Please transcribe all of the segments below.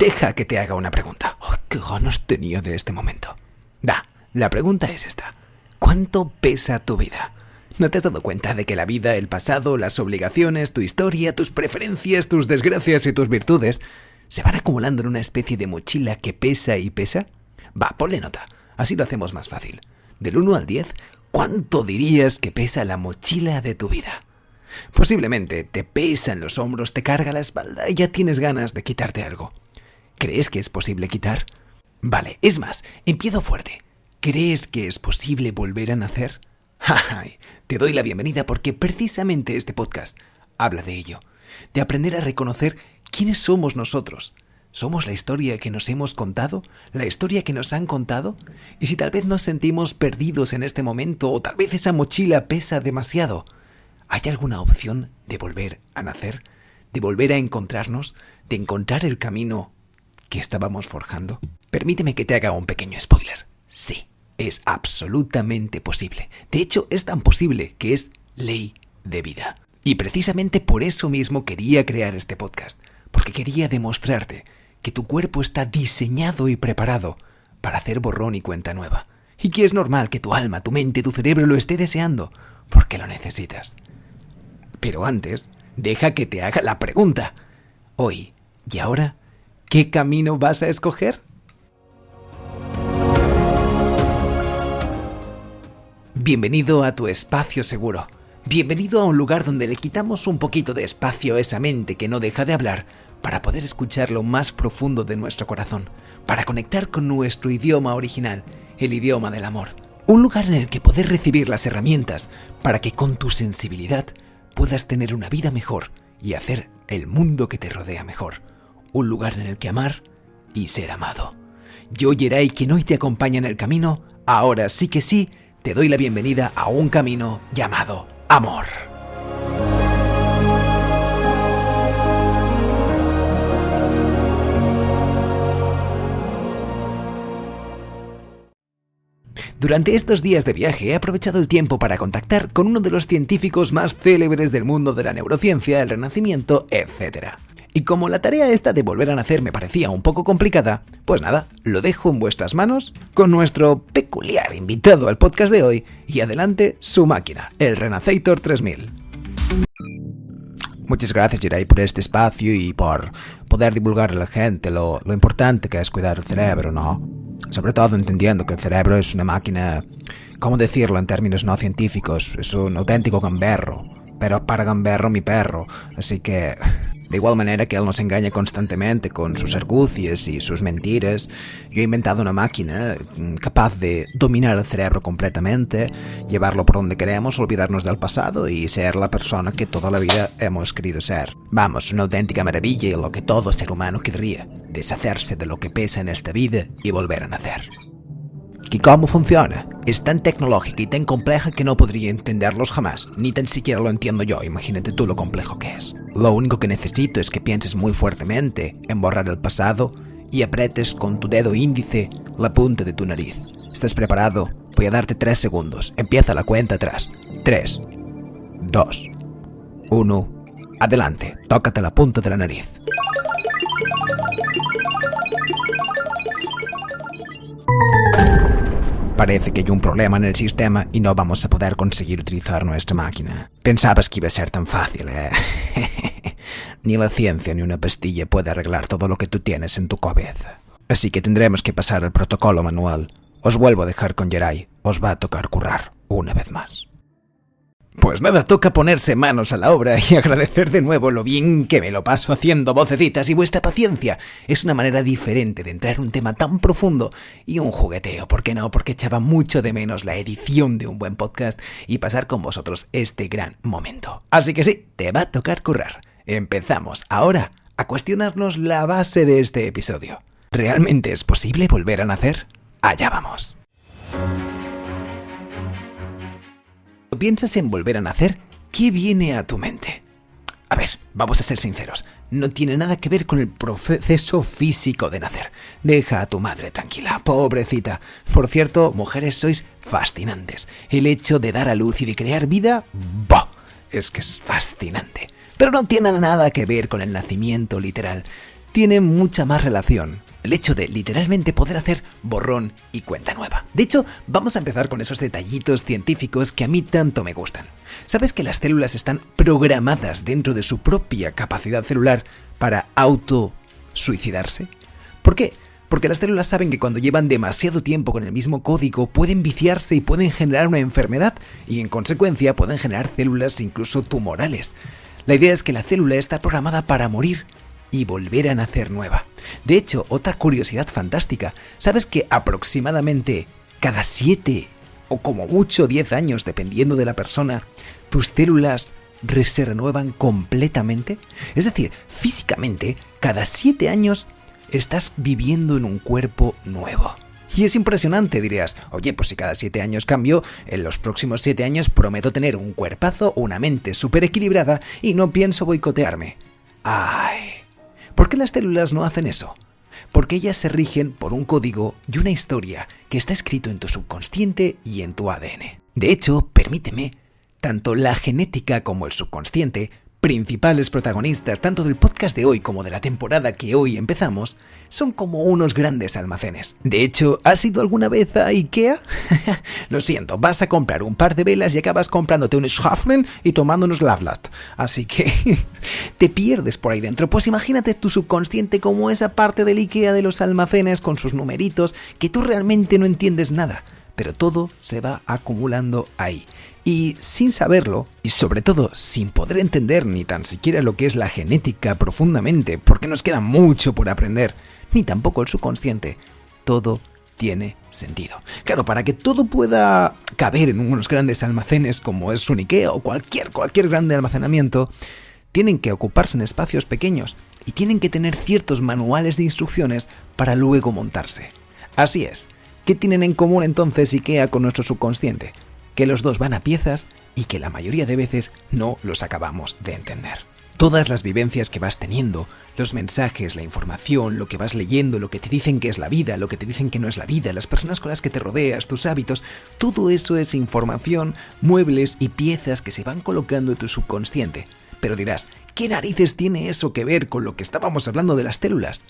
deja que te haga una pregunta. ¡Oh, qué ganas tenía de este momento! La pregunta es esta. ¿Cuánto pesa tu vida? ¿No te has dado cuenta de que la vida, el pasado, las obligaciones, tu historia, tus preferencias, tus desgracias y tus virtudes se van acumulando en una especie de mochila que pesa y pesa? Ponle nota. Así lo hacemos más fácil. Del 1 al 10, ¿cuánto dirías que pesa la mochila de tu vida? Posiblemente te pesa en los hombros, te carga la espalda y ya tienes ganas de quitarte algo. ¿Crees que es posible quitar? Vale, es más, empiezo fuerte. ¿Crees que es posible volver a nacer? ¡Ay! Te doy la bienvenida porque precisamente este podcast habla de ello. De aprender a reconocer quiénes somos nosotros. ¿Somos la historia que nos hemos contado? ¿La historia que nos han contado? Y si tal vez nos sentimos perdidos en este momento o tal vez esa mochila pesa demasiado, ¿hay alguna opción de volver a nacer? ¿De volver a encontrarnos? ¿De encontrar el camino que estábamos forjando? Permíteme que te haga un pequeño spoiler. Sí, es absolutamente posible. De hecho, es tan posible que es ley de vida. Y precisamente por eso mismo quería crear este podcast. Porque quería demostrarte que tu cuerpo está diseñado y preparado para hacer borrón y cuenta nueva. Y que es normal que tu alma, tu mente, tu cerebro lo esté deseando, porque lo necesitas. Pero antes, deja que te haga la pregunta. Hoy y ahora, ¿qué camino vas a escoger? Bienvenido a tu espacio seguro. Bienvenido a un lugar donde le quitamos un poquito de espacio a esa mente que no deja de hablar para poder escuchar lo más profundo de nuestro corazón, para conectar con nuestro idioma original, el idioma del amor. Un lugar en el que poder recibir las herramientas para que con tu sensibilidad puedas tener una vida mejor y hacer el mundo que te rodea mejor. Un lugar en el que amar y ser amado. Yo, Yeray, quien hoy te acompaña en el camino, ahora sí que sí, te doy la bienvenida a un camino llamado amor. Durante estos días de viaje he aprovechado el tiempo para contactar con uno de los científicos más célebres del mundo de la neurociencia, el renacimiento, etc. Y como la tarea esta de volver a nacer me parecía un poco complicada, pues nada, lo dejo en vuestras manos con nuestro peculiar invitado al podcast de hoy y adelante su máquina, el Renacetor 3000. Muchas gracias, Yeray, por este espacio y por poder divulgar a la gente lo importante que es cuidar el cerebro, ¿no? Sobre todo entendiendo que el cerebro es una máquina, ¿cómo decirlo en términos no científicos? Es un auténtico gamberro, pero para gamberro mi perro, así que de igual manera que él nos engaña constantemente con sus argucias y sus mentiras, yo he inventado una máquina capaz de dominar el cerebro completamente, llevarlo por donde queremos, olvidarnos del pasado y ser la persona que toda la vida hemos querido ser. Vamos, una auténtica maravilla y lo que todo ser humano querría, deshacerse de lo que pesa en esta vida y volver a nacer. ¿Y cómo funciona? Es tan tecnológica y tan compleja que no podría entenderlos jamás, ni tan siquiera lo entiendo yo, imagínate tú lo complejo que es. Lo único que necesito es que pienses muy fuertemente en borrar el pasado y apretes con tu dedo índice la punta de tu nariz. ¿Estás preparado? Voy a darte 3 segundos. Empieza la cuenta atrás. 3, 2, 1. Adelante, tócate la punta de la nariz. Parece que hay un problema en el sistema y no vamos a poder conseguir utilizar nuestra máquina. Pensabas que iba a ser tan fácil, ¿eh? Ni la ciencia ni una pastilla puede arreglar todo lo que tú tienes en tu cabeza. Así que tendremos que pasar al protocolo manual. Os vuelvo a dejar con Yeray. Os va a tocar currar una vez más. Pues nada, toca ponerse manos a la obra y agradecer de nuevo lo bien que me lo paso haciendo vocecitas y vuestra paciencia. Es una manera diferente de entrar en un tema tan profundo y un jugueteo, ¿por qué no? Porque echaba mucho de menos la edición de un buen podcast y pasar con vosotros este gran momento. Así que sí, te va a tocar currar. Empezamos ahora a cuestionarnos la base de este episodio. ¿Realmente es posible volver a nacer? Allá vamos. ¿Piensas en volver a nacer? ¿Qué viene a tu mente? A ver, vamos a ser sinceros. No tiene nada que ver con el proceso físico de nacer. Deja a tu madre tranquila, pobrecita. Por cierto, mujeres, sois fascinantes. El hecho de dar a luz y de crear vida, ¡bah! Es que es fascinante. Pero no tiene nada que ver con el nacimiento literal. tiene mucha más relación. El hecho de literalmente poder hacer borrón y cuenta nueva. De hecho, vamos a empezar con esos detallitos científicos que a mí tanto me gustan. ¿Sabes que las células están programadas dentro de su propia capacidad celular para autosuicidarse? ¿Por qué? Porque las células saben que cuando llevan demasiado tiempo con el mismo código pueden viciarse y pueden generar una enfermedad y en consecuencia pueden generar células incluso tumorales. La idea es que la célula está programada para morir y volver a nacer nueva. De hecho, otra curiosidad fantástica, ¿sabes que aproximadamente cada 7 o como mucho 10 años, dependiendo de la persona, tus células se renuevan completamente? Es decir, físicamente, cada 7 años estás viviendo en un cuerpo nuevo. Y es impresionante, dirías, oye, pues si cada 7 años cambio, en los próximos 7 años prometo tener un cuerpazo, una mente súper equilibrada y no pienso boicotearme. ¡Ay! ¿Por qué las células no hacen eso? Porque ellas se rigen por un código y una historia que está escrito en tu subconsciente y en tu ADN. De hecho, permíteme, tanto la genética como el subconsciente, principales protagonistas tanto del podcast de hoy como de la temporada que hoy empezamos, son como unos grandes almacenes. De hecho, ¿has ido alguna vez a IKEA? Lo siento, vas a comprar un par de velas y acabas comprándote un Schafren y tomando unos Lavlast. Así que te pierdes por ahí dentro. Pues imagínate tu subconsciente como esa parte del IKEA de los almacenes con sus numeritos que tú realmente no entiendes nada, pero todo se va acumulando ahí. Y sin saberlo, y sobre todo sin poder entender ni tan siquiera lo que es la genética profundamente, porque nos queda mucho por aprender, ni tampoco el subconsciente, todo tiene sentido. Claro, para que todo pueda caber en unos grandes almacenes como es un IKEA o cualquier grande almacenamiento, tienen que ocuparse en espacios pequeños y tienen que tener ciertos manuales de instrucciones para luego montarse. Así es. ¿Qué tienen en común entonces IKEA con nuestro subconsciente? Que los dos van a piezas y que la mayoría de veces no los acabamos de entender. Todas las vivencias que vas teniendo, los mensajes, la información, lo que vas leyendo, lo que te dicen que es la vida, lo que te dicen que no es la vida, las personas con las que te rodeas, tus hábitos, todo eso es información, muebles y piezas que se van colocando en tu subconsciente. Pero dirás, ¿qué narices tiene eso que ver con lo que estábamos hablando de las células?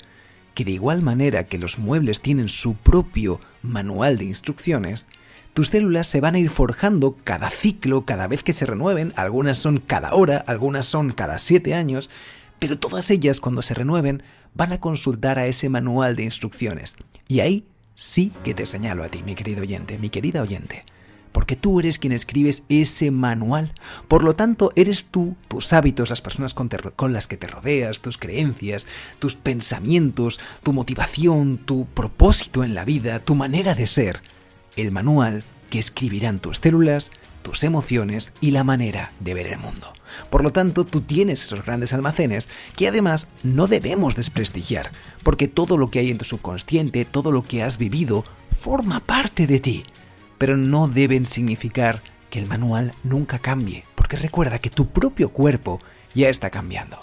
Que de igual manera que los muebles tienen su propio manual de instrucciones, tus células se van a ir forjando cada ciclo, cada vez que se renueven, algunas son cada hora, algunas son cada 7 años, pero todas ellas cuando se renueven van a consultar a ese manual de instrucciones. Y ahí sí que te señalo a ti, mi querido oyente, mi querida oyente, porque tú eres quien escribes ese manual. Por lo tanto, eres tú, tus hábitos, las personas con las que te rodeas, tus creencias, tus pensamientos, tu motivación, tu propósito en la vida, tu manera de ser, el manual que escribirán tus células, tus emociones y la manera de ver el mundo. Por lo tanto, tú tienes esos grandes almacenes que además no debemos desprestigiar, porque todo lo que hay en tu subconsciente, todo lo que has vivido, forma parte de ti. Pero no deben significar que el manual nunca cambie, porque recuerda que tu propio cuerpo ya está cambiando.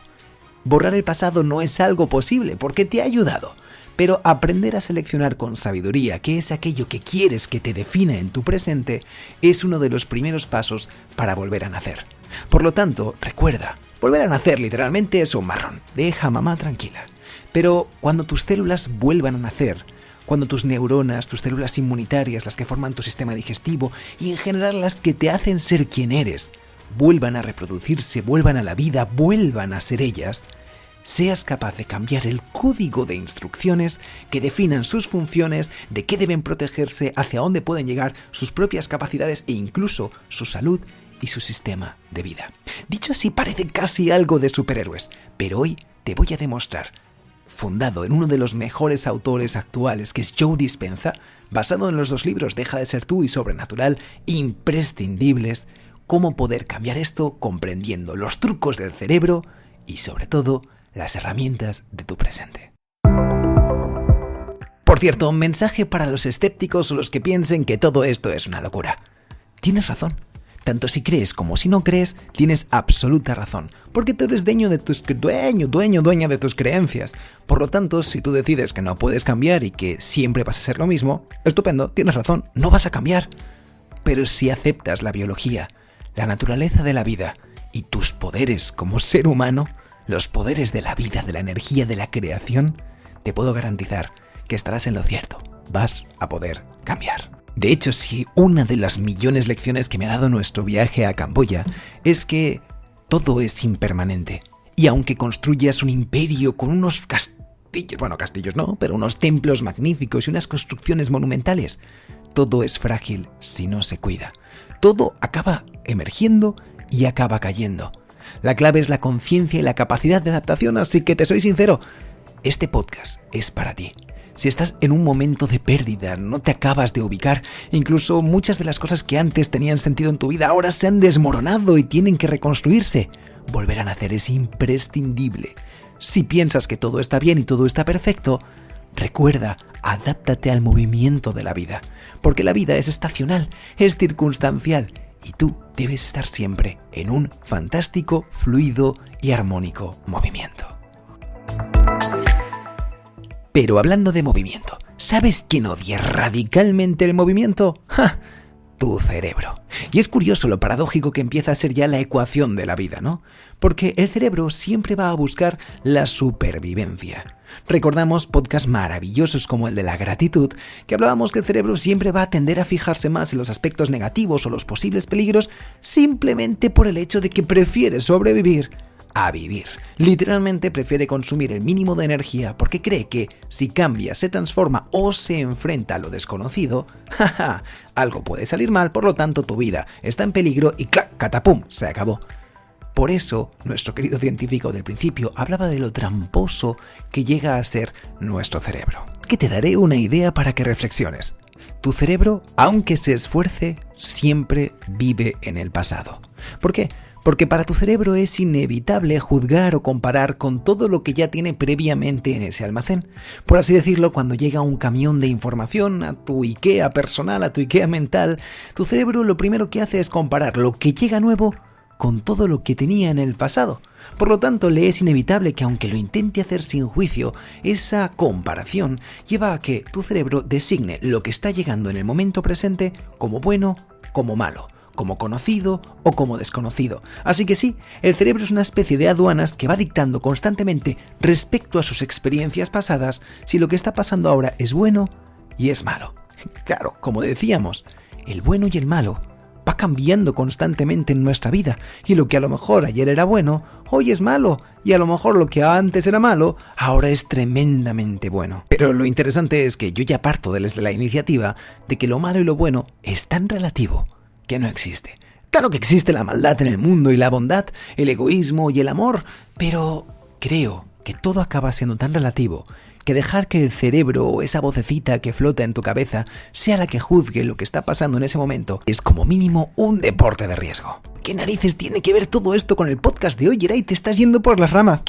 Borrar el pasado no es algo posible porque te ha ayudado, pero aprender a seleccionar con sabiduría qué es aquello que quieres que te defina en tu presente es uno de los primeros pasos para volver a nacer. Por lo tanto, recuerda, volver a nacer literalmente es un marrón, deja a mamá tranquila. Pero cuando tus células vuelvan a nacer, cuando tus neuronas, tus células inmunitarias, las que forman tu sistema digestivo y en general las que te hacen ser quien eres, vuelvan a reproducirse, vuelvan a la vida, vuelvan a ser ellas, seas capaz de cambiar el código de instrucciones que definan sus funciones, de qué deben protegerse, hacia dónde pueden llegar, sus propias capacidades e incluso su salud y su sistema de vida. Dicho así parece casi algo de superhéroes, pero hoy te voy a demostrar, fundado en uno de los mejores autores actuales, que es Joe Dispenza, basado en los 2 libros Deja de ser tú y Sobrenatural, imprescindibles, cómo poder cambiar esto comprendiendo los trucos del cerebro y sobre todo las herramientas de tu presente. Por cierto, un mensaje para los escépticos o los que piensen que todo esto es una locura. Tienes razón. Tanto si crees como si no crees, tienes absoluta razón, porque tú eres dueña de tus creencias. Por lo tanto, si tú decides que no puedes cambiar y que siempre vas a ser lo mismo, estupendo, tienes razón, no vas a cambiar. Pero si aceptas la biología, la naturaleza de la vida y tus poderes como ser humano, los poderes de la vida, de la energía, de la creación, te puedo garantizar que estarás en lo cierto. Vas a poder cambiar. De hecho, si una de las millones lecciones que me ha dado nuestro viaje a Camboya es que todo es impermanente. Y aunque construyas un imperio con unos castillos no, pero unos templos magníficos y unas construcciones monumentales, todo es frágil si no se cuida. Todo acaba emergiendo y acaba cayendo. La clave es la conciencia y la capacidad de adaptación, así que te soy sincero, este podcast es para ti. Si estás en un momento de pérdida, no te acabas de ubicar, incluso muchas de las cosas que antes tenían sentido en tu vida ahora se han desmoronado y tienen que reconstruirse, volver a nacer es imprescindible. Si piensas que todo está bien y todo está perfecto, recuerda, adáptate al movimiento de la vida, porque la vida es estacional, es circunstancial, y tú debes estar siempre en un fantástico, fluido y armónico movimiento. Pero hablando de movimiento, ¿sabes quién odia radicalmente el movimiento? ¡Ja! Tu cerebro. Y es curioso lo paradójico que empieza a ser ya la ecuación de la vida, ¿no? Porque el cerebro siempre va a buscar la supervivencia. Recordamos podcasts maravillosos como el de la gratitud, que hablábamos que el cerebro siempre va a tender a fijarse más en los aspectos negativos o los posibles peligros simplemente por el hecho de que prefiere sobrevivir a vivir. Literalmente prefiere consumir el mínimo de energía porque cree que si cambia, se transforma o se enfrenta a lo desconocido, algo puede salir mal, por lo tanto tu vida está en peligro y ¡clac! ¡Catapum! Se acabó. Por eso, nuestro querido científico del principio hablaba de lo tramposo que llega a ser nuestro cerebro. Que te daré una idea para que reflexiones. Tu cerebro, aunque se esfuerce, siempre vive en el pasado. ¿Por qué? Porque para tu cerebro es inevitable juzgar o comparar con todo lo que ya tiene previamente en ese almacén. Por así decirlo, cuando llega un camión de información a tu IKEA personal, a tu IKEA mental, tu cerebro lo primero que hace es comparar lo que llega nuevo con todo lo que tenía en el pasado. Por lo tanto, le es inevitable que aunque lo intente hacer sin juicio, esa comparación lleva a que tu cerebro designe lo que está llegando en el momento presente como bueno, como malo, como conocido o como desconocido. Así que sí, el cerebro es una especie de aduanas que va dictando constantemente respecto a sus experiencias pasadas si lo que está pasando ahora es bueno y es malo. Claro, como decíamos, el bueno y el malo va cambiando constantemente en nuestra vida y lo que a lo mejor ayer era bueno, hoy es malo y a lo mejor lo que antes era malo, ahora es tremendamente bueno. Pero lo interesante es que yo ya parto desde la iniciativa de que lo malo y lo bueno es tan relativo que no existe. Claro que existe la maldad en el mundo y la bondad, el egoísmo y el amor, pero creo que todo acaba siendo tan relativo que dejar que el cerebro o esa vocecita que flota en tu cabeza sea la que juzgue lo que está pasando en ese momento es como mínimo un deporte de riesgo. ¿Qué narices tiene que ver todo esto con el podcast de hoy, Yeray? Te estás yendo por las ramas.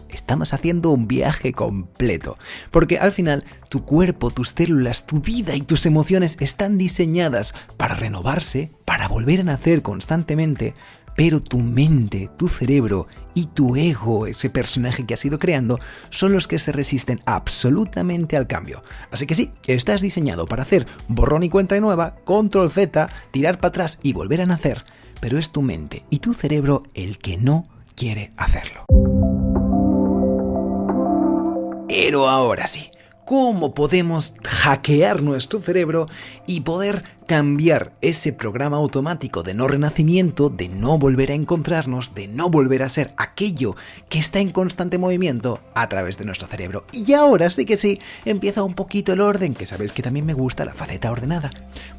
Estamos haciendo un viaje completo, porque al final tu cuerpo, tus células, tu vida y tus emociones están diseñadas para renovarse, para volver a nacer constantemente, pero tu mente, tu cerebro y tu ego, ese personaje que has ido creando, son los que se resisten absolutamente al cambio. Así que sí, estás diseñado para hacer borrón y cuenta nueva, control Z, tirar para atrás y volver a nacer, pero es tu mente y tu cerebro el que no quiere hacerlo. Pero ahora sí, ¿cómo podemos hackear nuestro cerebro y poder cambiar ese programa automático de no renacimiento, de no volver a encontrarnos, de no volver a ser aquello que está en constante movimiento a través de nuestro cerebro? Y ahora sí que sí, empieza un poquito el orden, que sabes que también me gusta la faceta ordenada.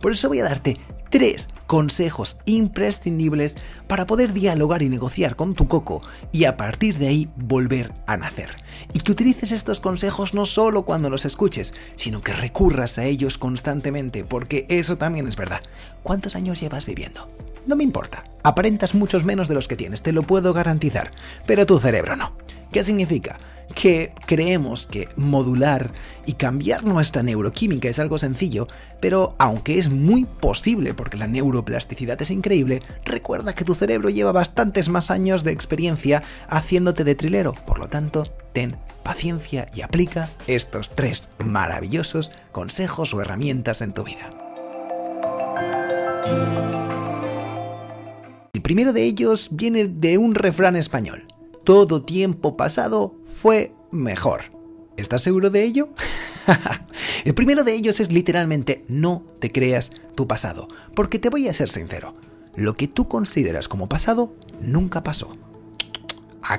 Por eso voy a darte 3 consejos imprescindibles para poder dialogar y negociar con tu coco y a partir de ahí volver a nacer. Y que utilices estos consejos no solo cuando los escuches, sino que recurras a ellos constantemente, porque eso también es verdad. ¿Cuántos años llevas viviendo? No me importa. Aparentas muchos menos de los que tienes, te lo puedo garantizar, pero tu cerebro no. ¿Qué significa? Que creemos que modular y cambiar nuestra neuroquímica es algo sencillo, pero aunque es muy posible porque la neuroplasticidad es increíble, recuerda que tu cerebro lleva bastantes más años de experiencia haciéndote de trilero. Por lo tanto, ten paciencia y aplica estos 3 maravillosos consejos o herramientas en tu vida. El primero de ellos viene de un refrán español. todo tiempo pasado fue mejor. ¿Estás seguro de ello? El primero de ellos es literalmente no te creas tu pasado, porque te voy a ser sincero, lo que tú consideras como pasado nunca pasó.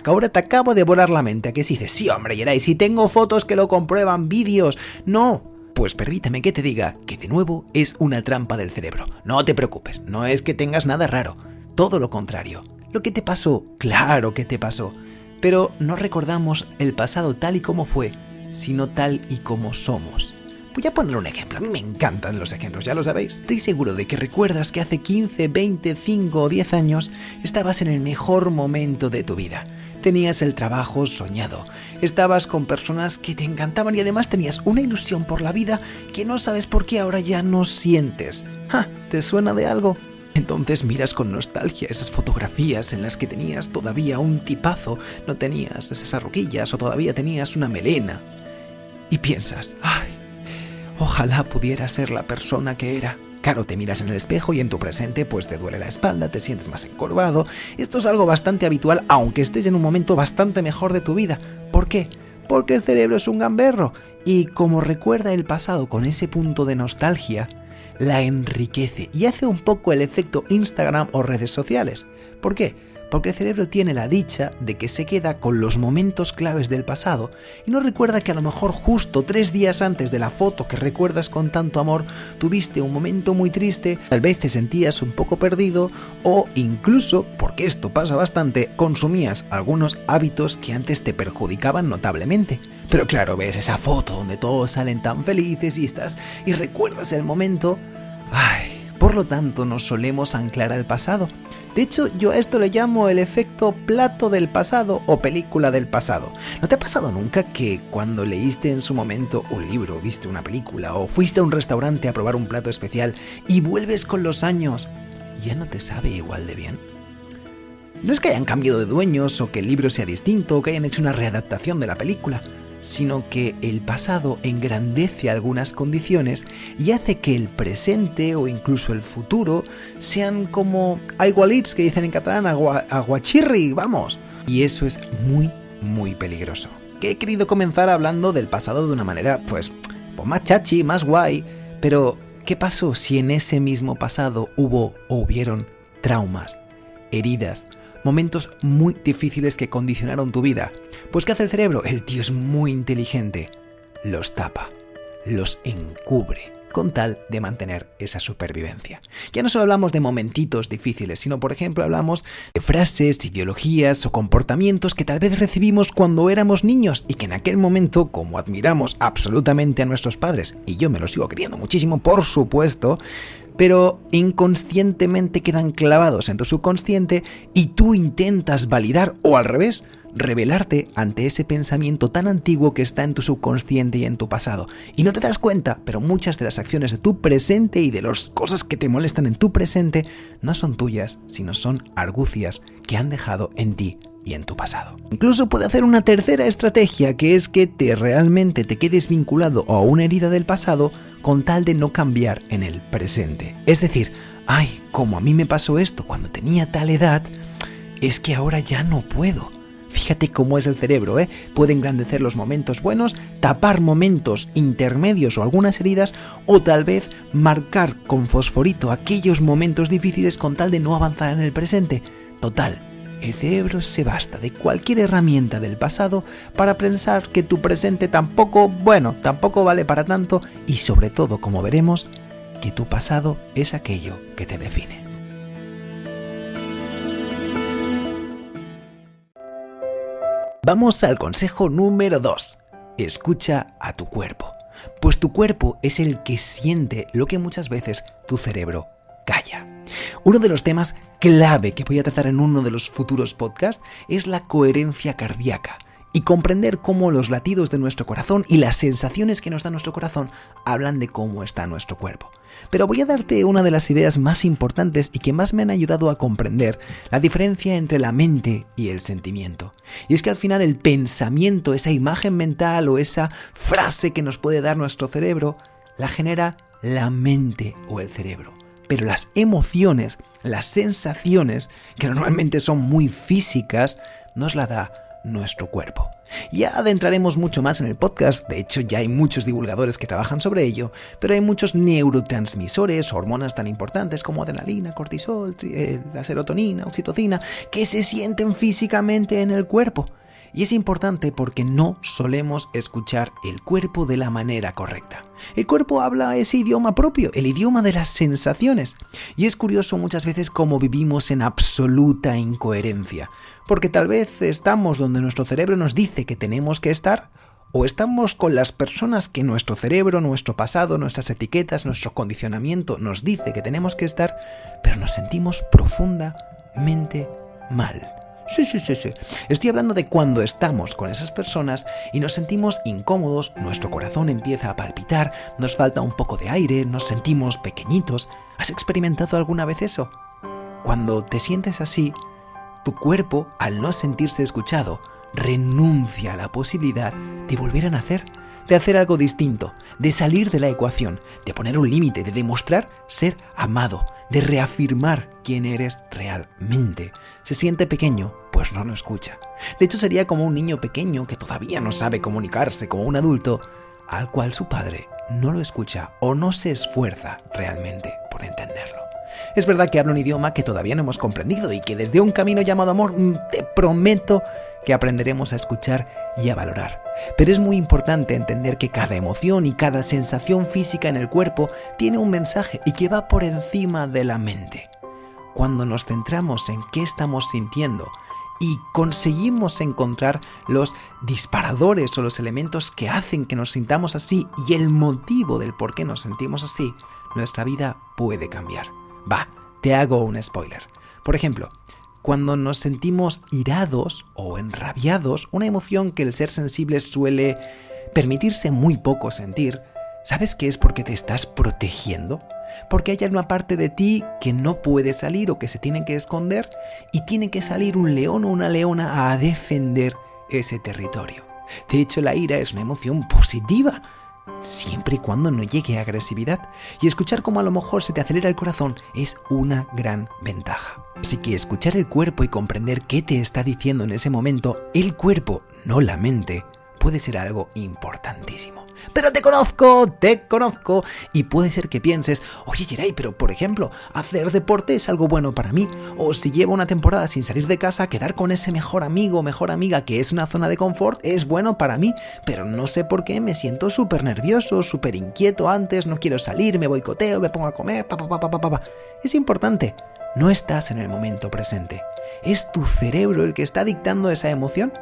Ahora te acabo de volar la mente, ¿a que si dices, sí hombre, Yeray, si tengo fotos que lo comprueban, vídeos? No, pues permítame que te diga que de nuevo es una trampa del cerebro. No te preocupes, no es que tengas nada raro, todo lo contrario. Lo que te pasó, claro que te pasó, pero no recordamos el pasado tal y como fue, sino tal y como somos. Voy a poner un ejemplo, a mí me encantan los ejemplos, ya lo sabéis. Estoy seguro de que recuerdas que hace 15, 20, 5 o 10 años estabas en el mejor momento de tu vida. Tenías el trabajo soñado, estabas con personas que te encantaban y además tenías una ilusión por la vida que no sabes por qué ahora ya no sientes. ¡Ja! ¿Te suena de algo? Entonces miras con nostalgia esas fotografías en las que tenías todavía un tipazo, no tenías esas arruguillas o todavía tenías una melena. Y piensas, ¡ay! Ojalá pudiera ser la persona que era. Claro, te miras en el espejo y en tu presente pues te duele la espalda, te sientes más encorvado. Esto es algo bastante habitual, aunque estés en un momento bastante mejor de tu vida. ¿Por qué? Porque el cerebro es un gamberro y como recuerda el pasado con ese punto de nostalgia, la enriquece y hace un poco el efecto Instagram o redes sociales. ¿Por qué? Porque el cerebro tiene la dicha de que se queda con los momentos claves del pasado y no recuerda que a lo mejor justo 3 días antes de la foto que recuerdas con tanto amor tuviste un momento muy triste, tal vez te sentías un poco perdido o incluso, porque esto pasa bastante, consumías algunos hábitos que antes te perjudicaban notablemente. Pero claro, ves esa foto donde todos salen tan felices y recuerdas el momento. ¡Ay! Por lo tanto, nos solemos anclar al pasado. De hecho, yo a esto le llamo el efecto plato del pasado o película del pasado. ¿No te ha pasado nunca que cuando leíste en su momento un libro, viste una película o fuiste a un restaurante a probar un plato especial y vuelves con los años, ya no te sabe igual de bien? No es que hayan cambiado de dueños o que el libro sea distinto o que hayan hecho una readaptación de la película, sino que el pasado engrandece algunas condiciones y hace que el presente o incluso el futuro sean como aigualits, que dicen en catalán, aguachirri, vamos. Y eso es muy, muy peligroso. Que he querido comenzar hablando del pasado de una manera, pues más chachi, más guay, pero ¿qué pasó si en ese mismo pasado hubieron traumas, heridas, momentos muy difíciles que condicionaron tu vida? Pues ¿qué hace el cerebro? El tío es muy inteligente. Los tapa, los encubre, con tal de mantener esa supervivencia. Ya no solo hablamos de momentitos difíciles, sino por ejemplo hablamos de frases, ideologías o comportamientos que tal vez recibimos cuando éramos niños y que en aquel momento, como admiramos absolutamente a nuestros padres, y yo me lo sigo queriendo muchísimo, por supuesto, pero inconscientemente quedan clavados en tu subconsciente y tú intentas validar o al revés, rebelarte ante ese pensamiento tan antiguo que está en tu subconsciente y en tu pasado. Y no te das cuenta, pero muchas de las acciones de tu presente y de las cosas que te molestan en tu presente no son tuyas, sino son argucias que han dejado en ti y en tu pasado. Incluso puede hacer una tercera estrategia, que es que realmente te quedes vinculado a una herida del pasado con tal de no cambiar en el presente. Es decir, ay, como a mí me pasó esto cuando tenía tal edad, es que ahora ya no puedo. Fíjate cómo es el cerebro, ¿eh? Puede engrandecer los momentos buenos, tapar momentos intermedios o algunas heridas, o tal vez marcar con fosforito aquellos momentos difíciles con tal de no avanzar en el presente. Total, el cerebro se basta de cualquier herramienta del pasado para pensar que tu presente tampoco vale para tanto y sobre todo, como veremos, que tu pasado es aquello que te define. Vamos al consejo número 2. Escucha a tu cuerpo. Pues tu cuerpo es el que siente lo que muchas veces tu cerebro calla. Uno de los temas clave que voy a tratar en uno de los futuros podcasts es la coherencia cardíaca y comprender cómo los latidos de nuestro corazón y las sensaciones que nos da nuestro corazón hablan de cómo está nuestro cuerpo. Pero voy a darte una de las ideas más importantes y que más me han ayudado a comprender la diferencia entre la mente y el sentimiento. Y es que al final el pensamiento, esa imagen mental o esa frase que nos puede dar nuestro cerebro, la genera la mente o el cerebro. Pero las emociones Las sensaciones, que normalmente son muy físicas, nos la da nuestro cuerpo. Ya adentraremos mucho más en el podcast, de hecho ya hay muchos divulgadores que trabajan sobre ello, pero hay muchos neurotransmisores, hormonas tan importantes como adrenalina, cortisol, la serotonina, oxitocina, que se sienten físicamente en el cuerpo. Y es importante porque no solemos escuchar el cuerpo de la manera correcta. El cuerpo habla ese idioma propio, el idioma de las sensaciones. Y es curioso muchas veces cómo vivimos en absoluta incoherencia. Porque tal vez estamos donde nuestro cerebro nos dice que tenemos que estar, o estamos con las personas que nuestro cerebro, nuestro pasado, nuestras etiquetas, nuestro condicionamiento nos dice que tenemos que estar, pero nos sentimos profundamente mal. Sí. Estoy hablando de cuando estamos con esas personas y nos sentimos incómodos, nuestro corazón empieza a palpitar, nos falta un poco de aire, nos sentimos pequeñitos. ¿Has experimentado alguna vez eso? Cuando te sientes así, tu cuerpo, al no sentirse escuchado, renuncia a la posibilidad de volver a nacer, de hacer algo distinto, de salir de la ecuación, de poner un límite, de demostrar ser amado, de reafirmar quién eres realmente. Se siente pequeño, pues no lo escucha. De hecho, sería como un niño pequeño que todavía no sabe comunicarse como un adulto, al cual su padre no lo escucha o no se esfuerza realmente por entenderlo. Es verdad que habla un idioma que todavía no hemos comprendido y que desde un camino llamado amor te prometo que aprenderemos a escuchar y a valorar. Pero es muy importante entender que cada emoción y cada sensación física en el cuerpo tiene un mensaje y que va por encima de la mente. Cuando nos centramos en qué estamos sintiendo y conseguimos encontrar los disparadores o los elementos que hacen que nos sintamos así y el motivo del por qué nos sentimos así, nuestra vida puede cambiar. Te hago un spoiler. Por ejemplo, cuando nos sentimos irados o enrabiados, una emoción que el ser sensible suele permitirse muy poco sentir, ¿sabes qué es? Porque te estás protegiendo. Porque hay una parte de ti que no puede salir o que se tiene que esconder y tiene que salir un león o una leona a defender ese territorio. De hecho, la ira es una emoción positiva, siempre y cuando no llegue a agresividad. Y escuchar cómo a lo mejor se te acelera el corazón es una gran ventaja. Así que escuchar el cuerpo y comprender qué te está diciendo en ese momento, el cuerpo, no la mente, puede ser algo importantísimo. Pero te conozco, y puede ser que pienses, oye Geray, pero por ejemplo, hacer deporte es algo bueno para mí, o si llevo una temporada sin salir de casa, quedar con ese mejor amigo o mejor amiga que es una zona de confort es bueno para mí, pero no sé por qué me siento súper nervioso, súper inquieto antes, no quiero salir, me boicoteo, me pongo a comer, Es importante, no estás en el momento presente, es tu cerebro el que está dictando esa emoción.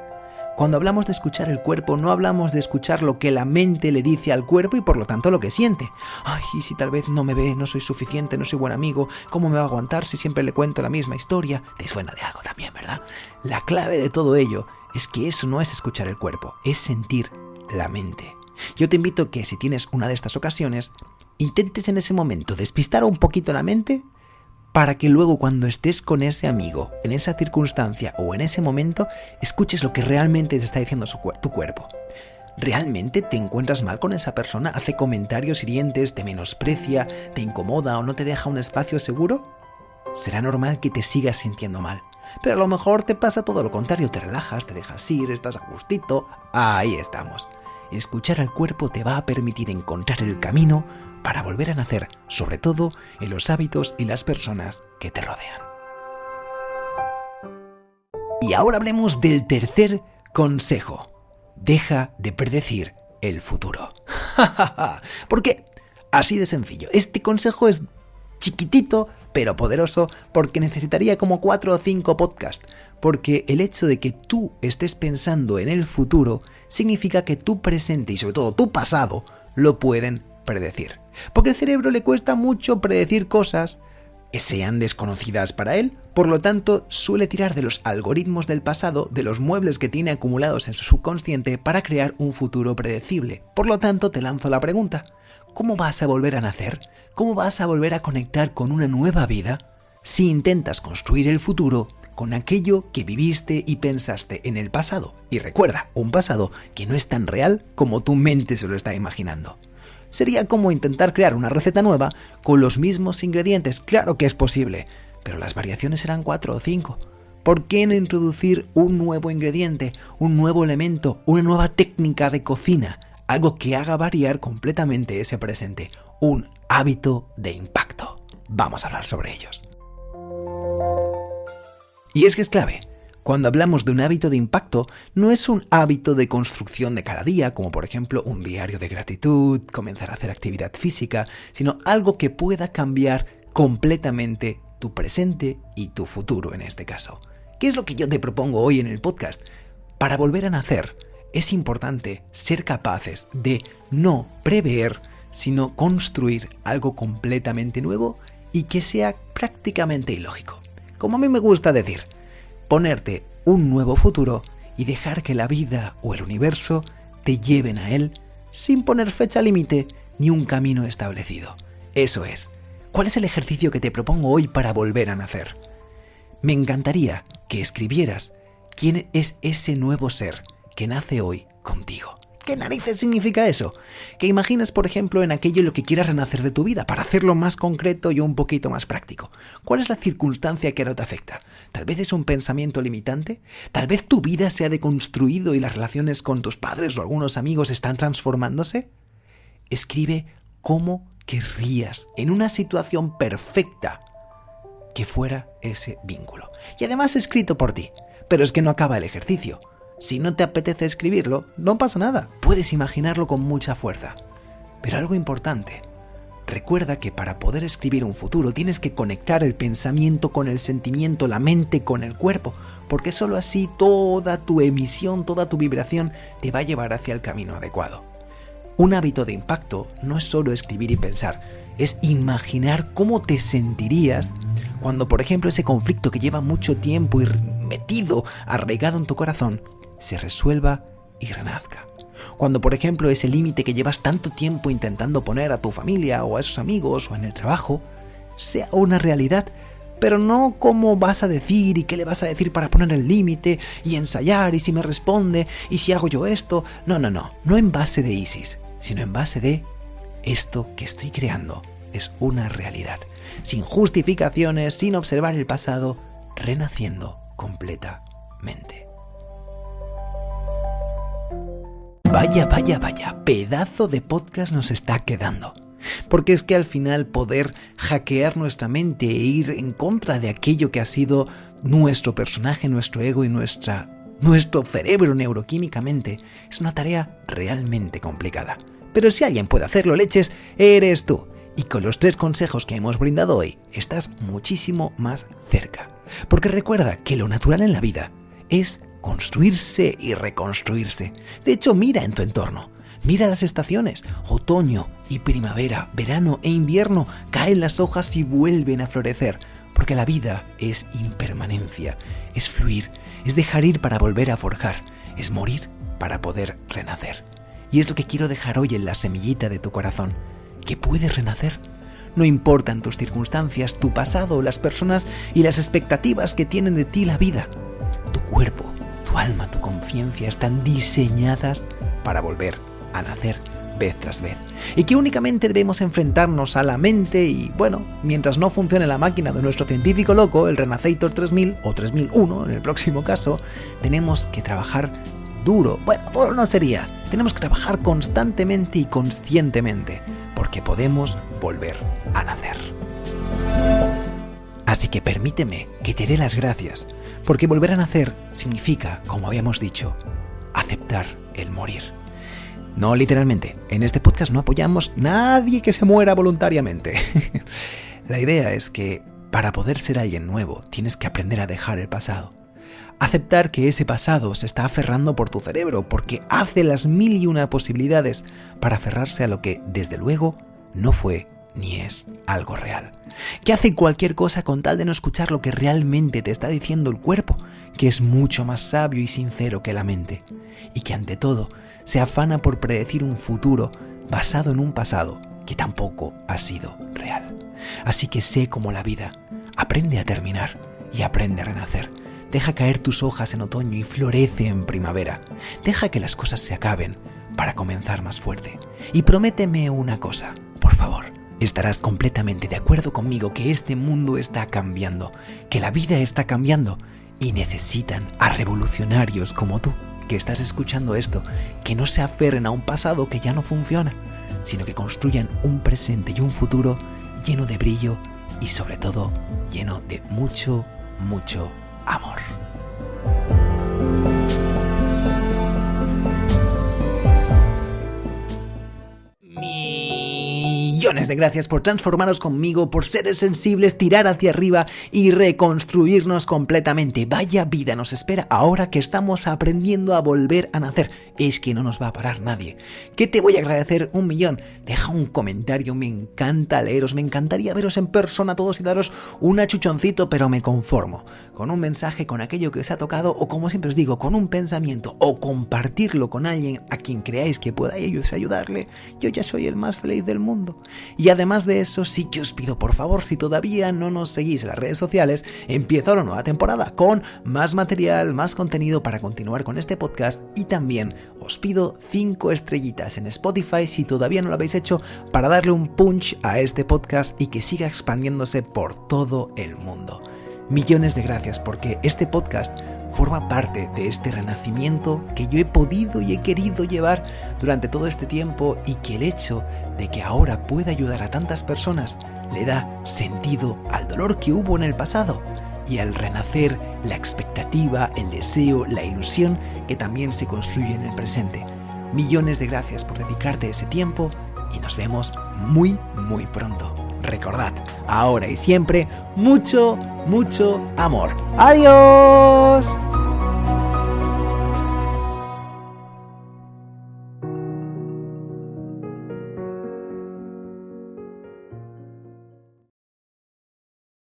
Cuando hablamos de escuchar el cuerpo, no hablamos de escuchar lo que la mente le dice al cuerpo y por lo tanto lo que siente. Ay, y si tal vez no me ve, no soy suficiente, no soy buen amigo, ¿cómo me va a aguantar si siempre le cuento la misma historia? Te suena de algo también, ¿verdad? La clave de todo ello es que eso no es escuchar el cuerpo, es sentir la mente. Yo te invito a que si tienes una de estas ocasiones, intentes en ese momento despistar un poquito la mente para que luego cuando estés con ese amigo, en esa circunstancia o en ese momento, escuches lo que realmente te está diciendo tu cuerpo. ¿Realmente te encuentras mal con esa persona? ¿Hace comentarios hirientes, te menosprecia, te incomoda o no te deja un espacio seguro? Será normal que te sigas sintiendo mal. Pero a lo mejor te pasa todo lo contrario, te relajas, te dejas ir, estás a gustito. Ahí estamos. Escuchar al cuerpo te va a permitir encontrar el camino para volver a nacer, sobre todo en los hábitos y las personas que te rodean. Y ahora hablemos del tercer consejo. Deja de predecir el futuro. ¿Por qué? Así de sencillo. Este consejo es chiquitito, pero poderoso, porque necesitaría como 4 o 5 podcasts. Porque el hecho de que tú estés pensando en el futuro significa que tu presente y sobre todo tu pasado lo pueden predecir. Porque al cerebro le cuesta mucho predecir cosas que sean desconocidas para él, por lo tanto suele tirar de los algoritmos del pasado, de los muebles que tiene acumulados en su subconsciente para crear un futuro predecible. Por lo tanto te lanzo la pregunta, ¿cómo vas a volver a nacer? ¿Cómo vas a volver a conectar con una nueva vida si intentas construir el futuro con aquello que viviste y pensaste en el pasado? Y recuerda, un pasado que no es tan real como tu mente se lo está imaginando. Sería como intentar crear una receta nueva con los mismos ingredientes. Claro que es posible, pero las variaciones serán 4 o 5. ¿Por qué no introducir un nuevo ingrediente, un nuevo elemento, una nueva técnica de cocina? Algo que haga variar completamente ese presente. Un hábito de impacto. Vamos a hablar sobre ellos. Y es que es clave. Cuando hablamos de un hábito de impacto, no es un hábito de construcción de cada día, como por ejemplo un diario de gratitud, comenzar a hacer actividad física, sino algo que pueda cambiar completamente tu presente y tu futuro en este caso. ¿Qué es lo que yo te propongo hoy en el podcast? Para volver a nacer, es importante ser capaces de no prever, sino construir algo completamente nuevo y que sea prácticamente ilógico. Como a mí me gusta decir, ponerte un nuevo futuro y dejar que la vida o el universo te lleven a él sin poner fecha límite ni un camino establecido. Eso es. ¿Cuál es el ejercicio que te propongo hoy para volver a nacer? Me encantaría que escribieras quién es ese nuevo ser que nace hoy contigo. ¿Qué narices significa eso? Que imagines, por ejemplo, en aquello en lo que quieras renacer de tu vida, para hacerlo más concreto y un poquito más práctico. ¿Cuál es la circunstancia que ahora te afecta? ¿Tal vez es un pensamiento limitante? ¿Tal vez tu vida se ha deconstruido y las relaciones con tus padres o algunos amigos están transformándose? Escribe cómo querrías, en una situación perfecta, que fuera ese vínculo. Y además escrito por ti. Pero es que no acaba el ejercicio. Si no te apetece escribirlo, no pasa nada. Puedes imaginarlo con mucha fuerza. Pero algo importante. Recuerda que para poder escribir un futuro tienes que conectar el pensamiento con el sentimiento, la mente con el cuerpo, porque solo así toda tu emisión, toda tu vibración te va a llevar hacia el camino adecuado. Un hábito de impacto no es solo escribir y pensar, es imaginar cómo te sentirías cuando, por ejemplo, ese conflicto que lleva mucho tiempo y metido, arraigado en tu corazón, se resuelva y renazca. Cuando, por ejemplo, ese límite que llevas tanto tiempo intentando poner a tu familia o a esos amigos o en el trabajo, sea una realidad, pero no cómo vas a decir y qué le vas a decir para poner el límite y ensayar y si me responde y si hago yo esto. No en base de ISIS, sino en base de esto que estoy creando es una realidad, sin justificaciones, sin observar el pasado, renaciendo completamente. Vaya, pedazo de podcast nos está quedando. Porque es que al final poder hackear nuestra mente e ir en contra de aquello que ha sido nuestro personaje, nuestro ego y nuestro cerebro neuroquímicamente es una tarea realmente complicada. Pero si alguien puede hacerlo, leches, eres tú. Y con los 3 consejos que hemos brindado hoy, estás muchísimo más cerca. Porque recuerda que lo natural en la vida es construirse y reconstruirse. De hecho, mira en tu entorno. Mira las estaciones, otoño y primavera, verano e invierno, caen las hojas y vuelven a florecer, porque la vida es impermanencia, es fluir, es dejar ir para volver a forjar, es morir para poder renacer. Y es lo que quiero dejar hoy en la semillita de tu corazón, que puedes renacer. No importan tus circunstancias, tu pasado, las personas y las expectativas que tienen de ti la vida. Tu cuerpo, tu alma, tu conciencia están diseñadas para volver a nacer vez tras vez. Y que únicamente debemos enfrentarnos a la mente y, bueno, mientras no funcione la máquina de nuestro científico loco, el Renacetor 3000 o 3001 en el próximo caso, tenemos que trabajar duro. Bueno, duro no sería. Tenemos que trabajar constantemente y conscientemente, porque podemos volver a nacer. Así que permíteme que te dé las gracias, porque volver a nacer significa, como habíamos dicho, aceptar el morir. No literalmente, en este podcast no apoyamos a nadie que se muera voluntariamente. La idea es que para poder ser alguien nuevo tienes que aprender a dejar el pasado. Aceptar que ese pasado se está aferrando por tu cerebro porque hace las 1001 posibilidades para aferrarse a lo que, desde luego, no fue ni es algo real. Que hace cualquier cosa con tal de no escuchar lo que realmente te está diciendo el cuerpo, que es mucho más sabio y sincero que la mente. Y que ante todo se afana por predecir un futuro basado en un pasado que tampoco ha sido real. Así que sé como la vida, aprende a terminar y aprende a renacer. Deja caer tus hojas en otoño y florece en primavera. Deja que las cosas se acaben para comenzar más fuerte. Y prométeme una cosa, por favor, estarás completamente de acuerdo conmigo que este mundo está cambiando, que la vida está cambiando y necesitan a revolucionarios como tú, que estás escuchando esto, que no se aferren a un pasado que ya no funciona, sino que construyan un presente y un futuro lleno de brillo y sobre todo lleno de mucho, mucho amor. Millones de gracias por transformaros conmigo, por seres sensibles, tirar hacia arriba y reconstruirnos completamente. Vaya vida nos espera ahora que estamos aprendiendo a volver a nacer. Es que no nos va a parar nadie. ¿Qué te voy a agradecer? 1.000.000. Deja un comentario, me encanta leeros, me encantaría veros en persona todos y daros un achuchoncito, pero me conformo con un mensaje, con aquello que os ha tocado o, como siempre os digo, con un pensamiento o compartirlo con alguien a quien creáis que pueda ellos ayudarle. Yo ya soy el más feliz del mundo. Y además de eso, sí que os pido, por favor, si todavía no nos seguís en las redes sociales, empieza una nueva temporada con más material, más contenido para continuar con este podcast, y también os pido 5 estrellitas en Spotify si todavía no lo habéis hecho, para darle un punch a este podcast y que siga expandiéndose por todo el mundo. Millones de gracias, porque este podcast forma parte de este renacimiento que yo he podido y he querido llevar durante todo este tiempo, y que el hecho de que ahora pueda ayudar a tantas personas le da sentido al dolor que hubo en el pasado y al renacer, la expectativa, el deseo, la ilusión que también se construye en el presente. Millones de gracias por dedicarte ese tiempo y nos vemos muy, muy pronto. Recordad, ahora y siempre, mucho, mucho amor. ¡Adiós!